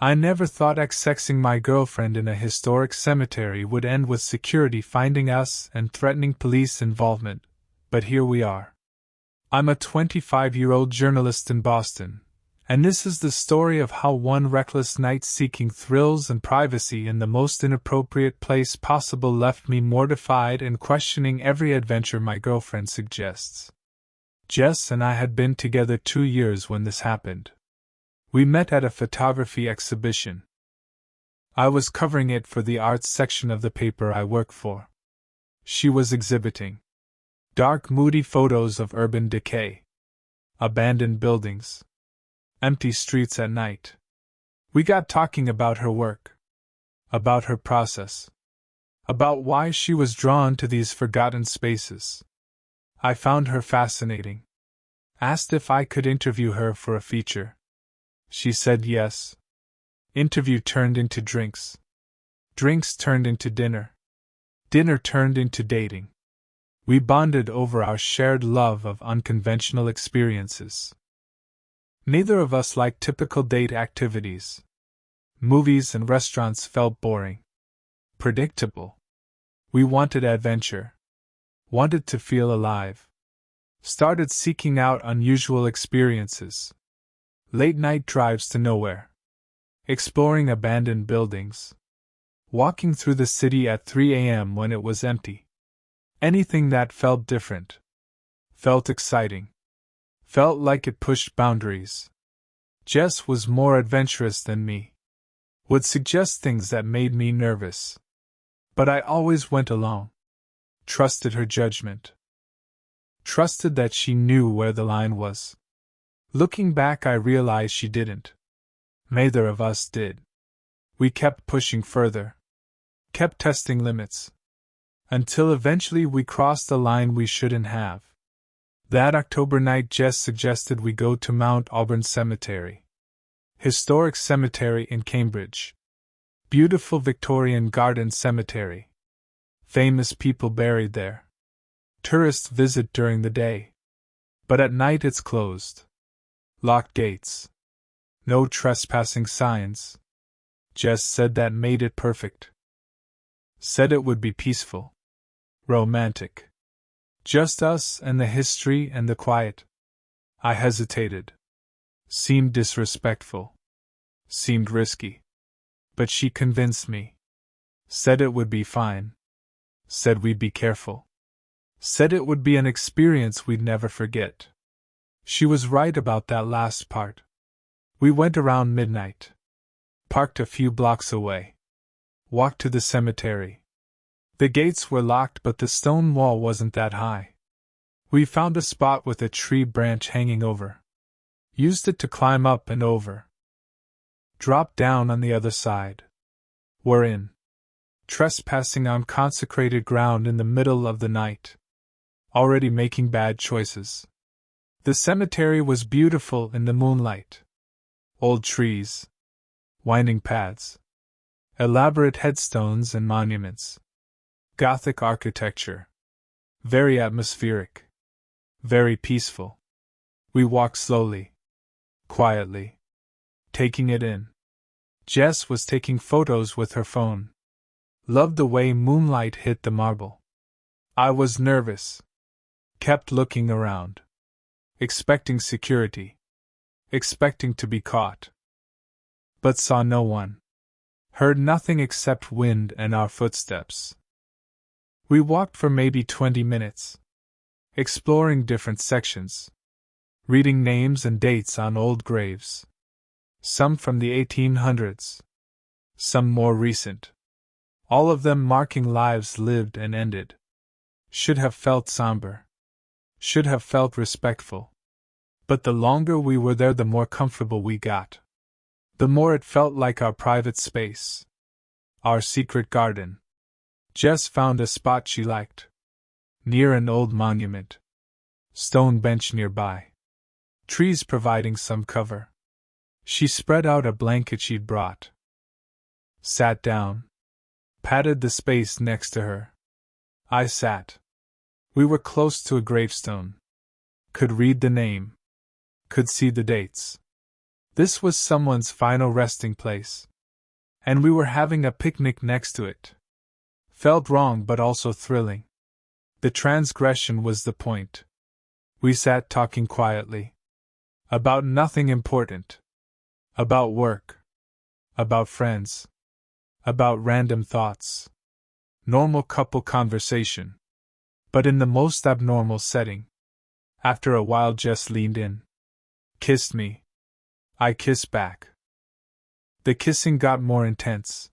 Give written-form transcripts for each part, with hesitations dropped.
I never thought sXXing my girlfriend in a historic cemetery would end with security finding us and threatening police involvement, but here we are. I'm a 25-year-old journalist in Boston, and this is the story of how one reckless night seeking thrills and privacy in the most inappropriate place possible left me mortified and questioning every adventure my girlfriend suggests. Jess and I had been together 2 years when this happened. We met at a photography exhibition. I was covering it for the arts section of the paper I work for. She was exhibiting dark, moody photos of urban decay, abandoned buildings, empty streets at night. We got talking about her work, about her process, about why she was drawn to these forgotten spaces. I found her fascinating. Asked if I could interview her for a feature. She said yes. Interview turned into drinks. Drinks turned into dinner. Dinner turned into dating. We bonded over our shared love of unconventional experiences. Neither of us liked typical date activities. Movies and restaurants felt boring, predictable. We wanted adventure. Wanted to feel alive. Started seeking out unusual experiences. Late-night drives to nowhere. Exploring abandoned buildings. Walking through the city at 3 a.m. when it was empty. Anything that felt different. Felt exciting. Felt like it pushed boundaries. Jess was more adventurous than me. Would suggest things that made me nervous. But I always went along. Trusted her judgment. Trusted that she knew where the line was. Looking back, I realized she didn't. Neither of us did. We kept pushing further. Kept testing limits. Until eventually we crossed the line we shouldn't have. That October night, Jess suggested we go to Mount Auburn Cemetery. Historic cemetery in Cambridge. Beautiful Victorian garden cemetery. Famous people buried there. Tourists visit during the day. But at night it's closed. Locked gates. No trespassing signs. Jess said that made it perfect. Said it would be peaceful. Romantic. Just us and the history and the quiet. I hesitated. Seemed disrespectful. Seemed risky. But she convinced me. Said it would be fine. Said we'd be careful. Said it would be an experience we'd never forget. She was right about that last part. We went around midnight. Parked a few blocks away. Walked to the cemetery. The gates were locked, but the stone wall wasn't that high. We found a spot with a tree branch hanging over. Used it to climb up and over. Dropped down on the other side. We're in. Trespassing on consecrated ground in the middle of the night. Already making bad choices. The cemetery was beautiful in the moonlight. Old trees. Winding paths. Elaborate headstones and monuments. Gothic architecture. Very atmospheric. Very peaceful. We walked slowly. Quietly. Taking it in. Jess was taking photos with her phone. Loved the way moonlight hit the marble. I was nervous. Kept looking around. Expecting security. Expecting to be caught. But saw no one. Heard nothing except wind and our footsteps. We walked for maybe 20 minutes. Exploring different sections. Reading names and dates on old graves. Some from the 1800s. Some more recent. All of them marking lives lived and ended. Should have felt somber. Should have felt respectful. But the longer we were there, the more comfortable we got. The more it felt like our private space. Our secret garden. Jess found a spot she liked. Near an old monument. Stone bench nearby. Trees providing some cover. She spread out a blanket she'd brought. Sat down. Patted the space next to her. I sat. We were close to a gravestone. Could read the name. Could see the dates. This was someone's final resting place. And we were having a picnic next to it. Felt wrong but also thrilling. The transgression was the point. We sat talking quietly. About nothing important. About work. About friends. About random thoughts. Normal couple conversation. But in the most abnormal setting. After a while Jess leaned in. Kissed me. I kissed back. The kissing got more intense.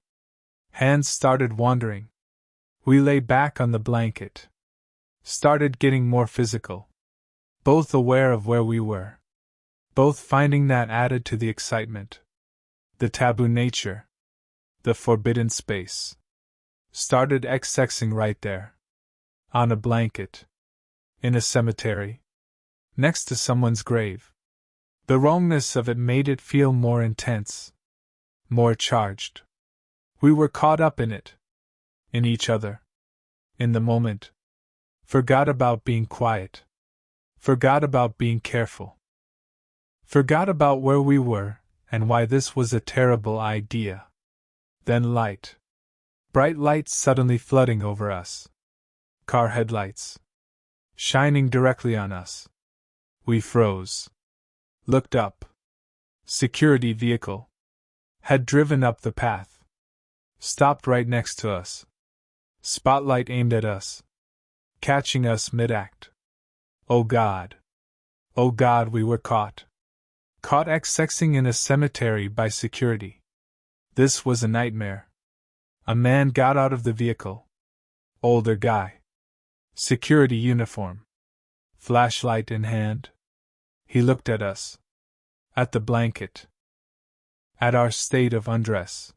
Hands started wandering. We lay back on the blanket. Started getting more physical. Both aware of where we were. Both finding that added to the excitement. The taboo nature. The forbidden space. Started sXXing right there. On a blanket. In a cemetery. Next to someone's grave. The wrongness of it made it feel more intense. More charged. We were caught up in it. In each other. In the moment. Forgot about being quiet. Forgot about being careful. Forgot about where we were, and why this was a terrible idea. Then light. Bright lights suddenly flooding over us. Car headlights. Shining directly on us. We froze. Looked up. Security vehicle. Had driven up the path. Stopped right next to us. Spotlight aimed at us. Catching us mid-act. Oh God. Oh God, we were caught. Caught sXXing in a cemetery by security. This was a nightmare. A man got out of the vehicle. Older guy. Security uniform. Flashlight in hand. He looked at us. At the blanket. At our state of undress.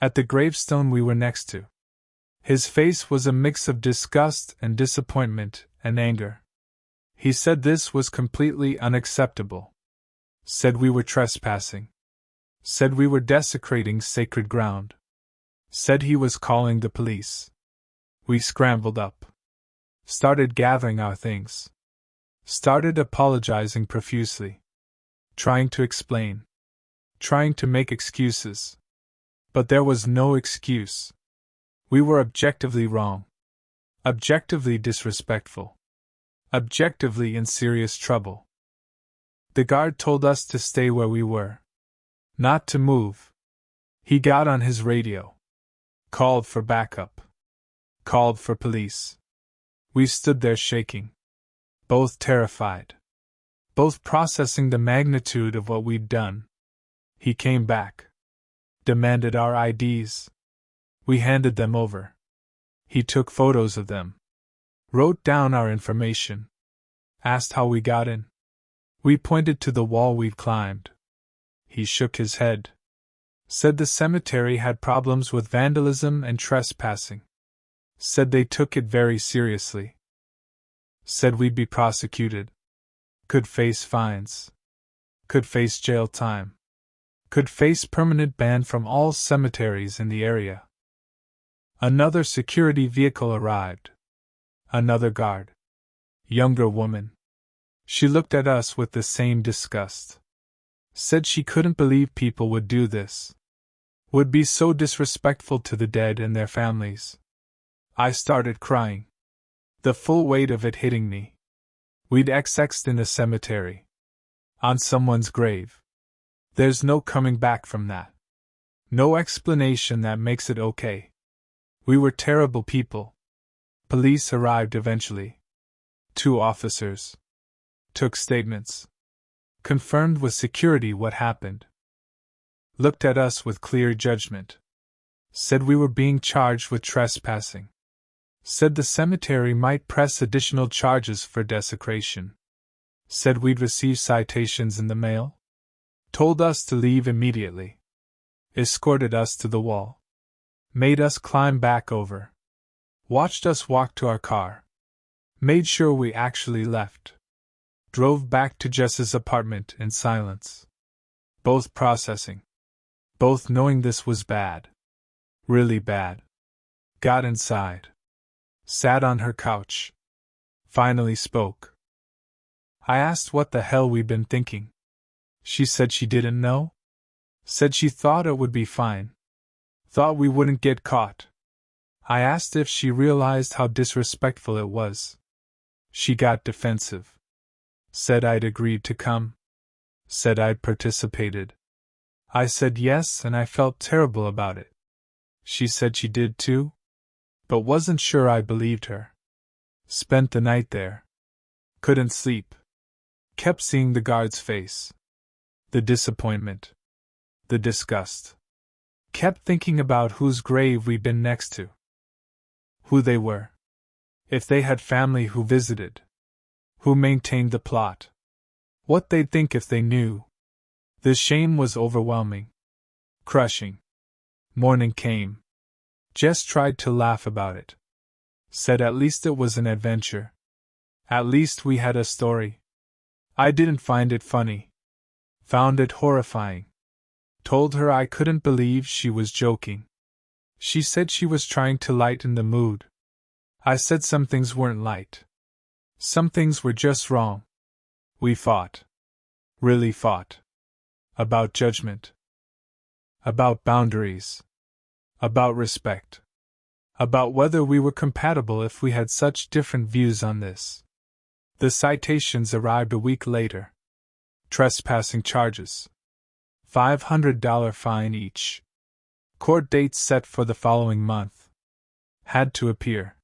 At the gravestone we were next to. His face was a mix of disgust and disappointment and anger. He said this was completely unacceptable. Said we were trespassing. Said we were desecrating sacred ground. Said he was calling the police. We scrambled up. Started gathering our things. Started apologizing profusely. Trying to explain. Trying to make excuses. But there was no excuse. We were objectively wrong. Objectively disrespectful. Objectively in serious trouble. The guard told us to stay where we were. Not to move. He got on his radio. Called for backup. Called for police. We stood there shaking. Both terrified. Both processing the magnitude of what we'd done. He came back. Demanded our IDs. We handed them over. He took photos of them. Wrote down our information. Asked how we got in. We pointed to the wall we'd climbed. He shook his head. Said the cemetery had problems with vandalism and trespassing. Said they took it very seriously. Said we'd be prosecuted. Could face fines. Could face jail time. Could face permanent ban from all cemeteries in the area. Another security vehicle arrived. Another guard. Younger woman. She looked at us with the same disgust. Said she couldn't believe people would do this. Would be so disrespectful to the dead and their families. I started crying. The full weight of it hitting me. We'd sXXed in a cemetery. On someone's grave. There's no coming back from that. No explanation that makes it okay. We were terrible people. Police arrived eventually. 2 officers. Took statements. Confirmed with security what happened. Looked at us with clear judgment. Said we were being charged with trespassing. Said the cemetery might press additional charges for desecration. Said we'd receive citations in the mail. Told us to leave immediately. Escorted us to the wall. Made us climb back over. Watched us walk to our car. Made sure we actually left. Drove back to Jess's apartment in silence. Both processing. Both knowing this was bad. Really bad. Got inside. Sat on her couch. Finally spoke. I asked what the hell we'd been thinking. She said she didn't know? Said she thought it would be fine. Thought we wouldn't get caught. I asked if she realized how disrespectful it was. She got defensive. Said I'd agreed to come. Said I'd participated. I said yes, and I felt terrible about it. She said she did too, but wasn't sure I believed her. Spent the night there. Couldn't sleep. Kept seeing the guard's face. The disappointment. The disgust. Kept thinking about whose grave we'd been next to. Who they were. If they had family who visited. Who maintained the plot. What they'd think if they knew. The shame was overwhelming. Crushing. Morning came. Jess tried to laugh about it. Said at least it was an adventure. At least we had a story. I didn't find it funny. Found it horrifying. Told her I couldn't believe she was joking. She said she was trying to lighten the mood. I said some things weren't light. Some things were just wrong. We fought. Really fought. About judgment. About boundaries. About respect. About whether we were compatible if we had such different views on this. The citations arrived a week later. Trespassing charges. $500 fine each. Court dates set for the following month. Had to appear.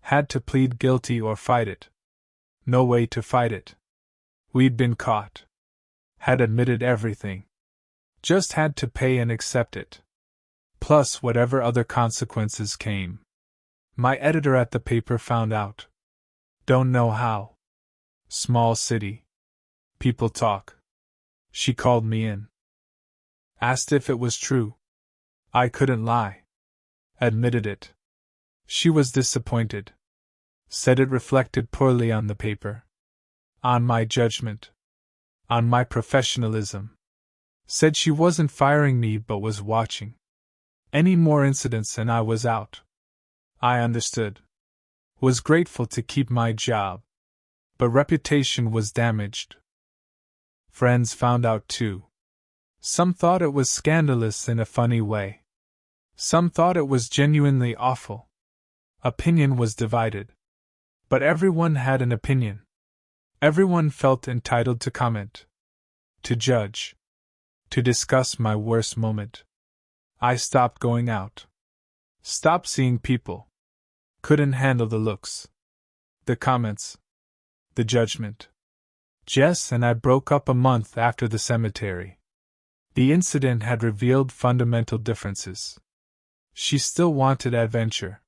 Had to plead guilty or fight it. No way to fight it. We'd been caught. Had admitted everything. Just had to pay and accept it. Plus whatever other consequences came. My editor at the paper found out. Don't know how. Small city. People talk. She called me in. Asked if it was true. I couldn't lie. Admitted it. She was disappointed. Said it reflected poorly on the paper. On my judgment. On my professionalism. Said she wasn't firing me but was watching. Any more incidents and I was out. I understood. Was grateful to keep my job. But reputation was damaged. Friends found out too. Some thought it was scandalous in a funny way. Some thought it was genuinely awful. Opinion was divided. But everyone had an opinion. Everyone felt entitled to comment. To judge. To discuss my worst moment. I stopped going out. Stopped seeing people. Couldn't handle the looks. The comments. The judgment. Jess and I broke up a month after the cemetery. The incident had revealed fundamental differences. She still wanted adventure.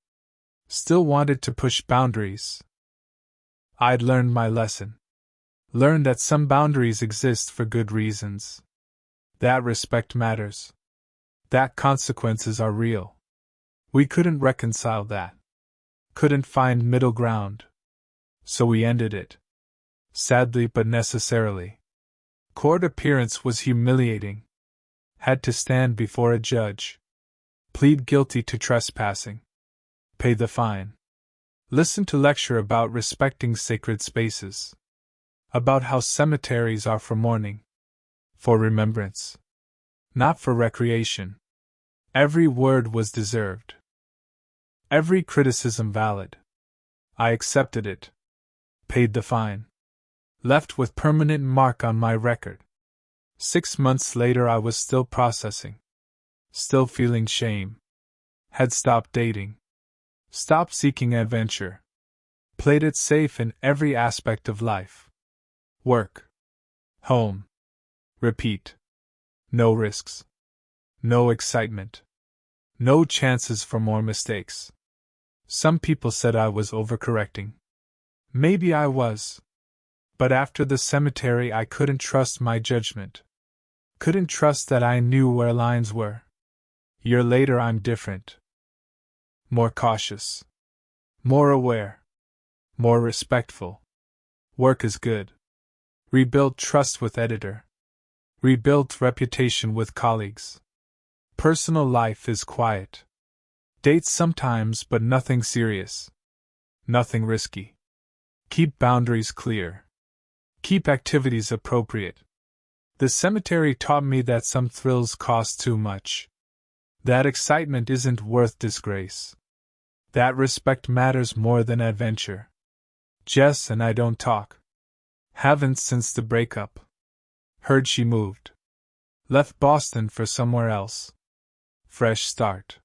Still wanted to push boundaries. I'd learned my lesson. Learned that some boundaries exist for good reasons. That respect matters. That consequences are real. We couldn't reconcile that. Couldn't find middle ground. So we ended it. Sadly but necessarily. Court appearance was humiliating. Had to stand before a judge. Plead guilty to trespassing. Pay the fine. Listen to lecture about respecting sacred spaces. About how cemeteries are for mourning. For remembrance. Not for recreation. Every word was deserved. Every criticism valid. I accepted it. Paid the fine. Left with permanent mark on my record. 6 months later I was still processing. Still feeling shame. Had stopped dating. Stopped seeking adventure. Played it safe in every aspect of life. Work. Home. Repeat. No risks. No excitement. No chances for more mistakes. Some people said I was overcorrecting. Maybe I was. But after the cemetery I couldn't trust my judgment. Couldn't trust that I knew where lines were. Year later I'm different. More cautious. More aware. More respectful. Work is good. Rebuilt trust with editor. Rebuilt reputation with colleagues. Personal life is quiet. Dates sometimes but nothing serious. Nothing risky. Keep boundaries clear. Keep activities appropriate. The cemetery taught me that some thrills cost too much. That excitement isn't worth disgrace. That respect matters more than adventure. Jess and I don't talk. Haven't since the breakup. Heard she moved. Left Boston for somewhere else. Fresh start.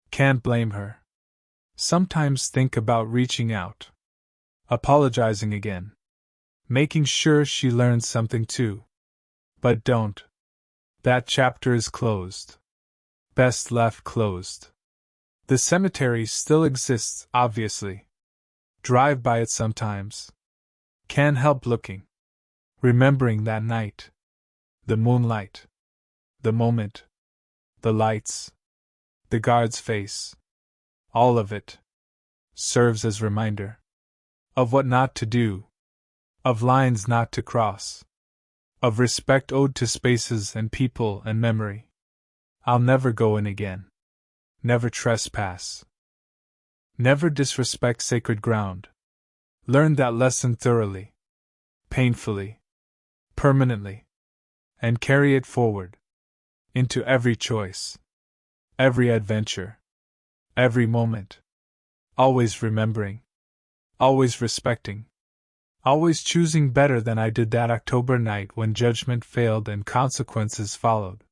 Can't blame her. Sometimes think about reaching out. Apologizing again. Making sure she learns something too. But don't. That chapter is closed. Best left closed. The cemetery still exists, obviously. Drive by it sometimes. Can't help looking. Remembering that night. The moonlight. The moment. The lights. The guard's face. All of it. Serves as reminder. Of what not to do. Of lines not to cross. Of respect owed to spaces and people and memory. I'll never go in again. Never trespass. Never disrespect sacred ground. Learn that lesson thoroughly. Painfully. Permanently. And carry it forward. Into every choice. Every adventure. Every moment. Always remembering. Always respecting. Always choosing better than I did that October night when judgment failed and consequences followed.